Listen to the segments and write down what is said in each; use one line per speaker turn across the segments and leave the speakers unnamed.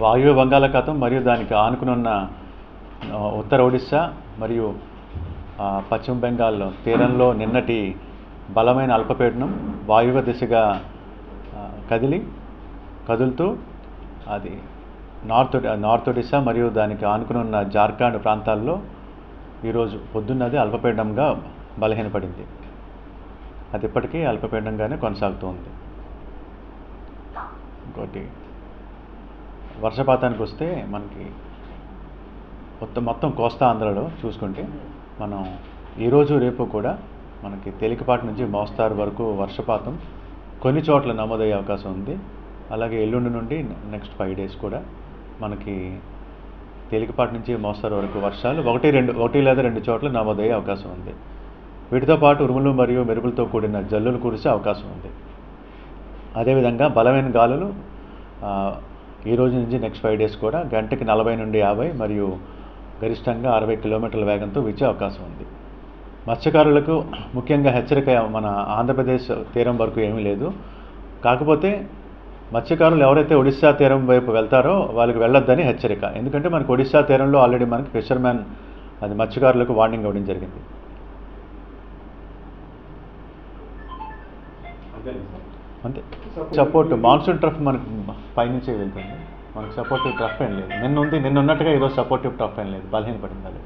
వాయువ్య బంగాళాఖాతం మరియు దానికి ఆనుకునున్న ఉత్తర ఒడిశా మరియు పశ్చిమ బెంగాల్ తీరంలో నిన్నటి బలమైన అల్పపీడనం వాయువ్య దిశగా కదులుతూ అది నార్త్ ఒడిశా మరియు దానికి ఆనుకునున్న జార్ఖండ్ ప్రాంతాల్లో ఈరోజు పొద్దున్నది అల్పపీడనంగా బలహీనపడింది. అది ఇప్పటికీ అల్పపీడనంగానే కొనసాగుతూ ఉంది. ఇంకోటి వర్షపాతానికి వస్తే మనకి మొత్తం కోస్తా ఆంధ్రలో చూసుకుంటే మనం ఈరోజు రేపు కూడా మనకి తేలికపాటి నుంచి మోస్తారు వరకు వర్షపాతం కొన్ని చోట్ల నమోదయ్యే అవకాశం ఉంది. అలాగే ఎల్లుండి నుండి నెక్స్ట్ 5 days కూడా మనకి తేలికపాటి నుంచి మోస్తారు వరకు వర్షాలు ఒకటి లేదా రెండు చోట్ల నమోదయ్యే అవకాశం ఉంది. వీటితో పాటు ఉరుములు మరియు మెరుపులతో కూడిన జల్లులు కురిసే అవకాశం ఉంది. అదేవిధంగా బలమైన గాలులు ఈ రోజు నుంచి నెక్స్ట్ 5 days కూడా గంటకి 40 నుండి 50 మరియు గరిష్టంగా 60 కిలోమీటర్ల వేగంతో వీచే అవకాశం ఉంది. మత్స్యకారులకు ముఖ్యంగా హెచ్చరిక మన ఆంధ్రప్రదేశ్ తీరం వరకు ఏమీ లేదు. కాకపోతే మత్స్యకారులు ఎవరైతే ఒడిశా తీరం వైపు వెళ్తారో వాళ్ళకి వెళ్ళొద్దని హెచ్చరిక. ఎందుకంటే మనకు ఒడిశా తీరంలో ఆల్రెడీ మనకి ఫిషర్మ్యాన్ అది మత్స్యకారులకు వార్నింగ్ ఇవ్వడం జరిగింది. అంతే. సపోర్ట్ మాన్సూన్ ట్రఫ్ మనకు పైనుంచే వెళ్తుంది. మనకు సపోర్టివ్ ట్రఫ్ ఏం లేదు. నిన్న ఉన్నట్టుగా ఈరోజు సపోర్టివ్ ట్రఫ్ ఏం లేదు, బలహీనపడింది అది.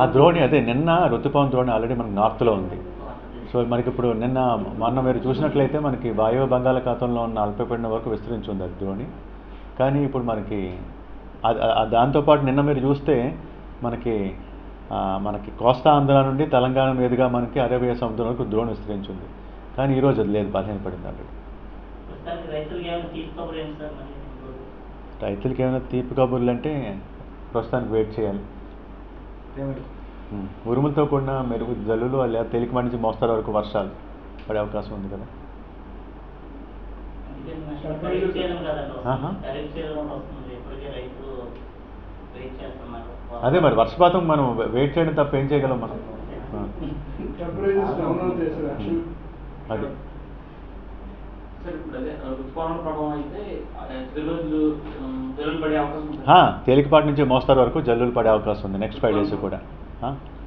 ఆ ద్రోణి అదే నిన్న ఋతుపవన్ ద్రోణి ఆల్రెడీ మనకి నార్త్లో ఉంది. సో మనకి ఇప్పుడు మొన్న మీరు చూసినట్లయితే మనకి వాయువ్య బంగాళాఖాతంలో ఉన్న అల్పపీడనం వరకు విస్తరించి ఉంది అది ద్రోణి. కానీ ఇప్పుడు మనకి దాంతోపాటు నిన్న మీరు చూస్తే మనకి కోస్తా ఆంధ్ర నుండి తెలంగాణ మీదుగా మనకి అరేబియా సముద్రం వరకు ద్రోణి విస్తరించింది. కానీ ఈరోజు అది లేదు, బలహీనపడింది ఆల్రెడీ. రైతులకి ఏమైనా తీపి కబుర్లు అంటే ప్రస్తుతానికి వెయిట్ చేయాలి. ఉరుములతో కూడిన మెరుగు జల్లులు లేదా తేలికపాటి నుంచి మోస్తారు వరకు వర్షాలు పడే అవకాశం ఉంది కదా. అదే మరి వర్షపాతం మనం వెయిట్ చేయడం తప్ప ఏం చేయగలం మనం. అది తేలికపాటి నుంచి మోస్తారు వరకు జల్లులు పడే అవకాశం ఉంది నెక్స్ట్ 5 days కూడా.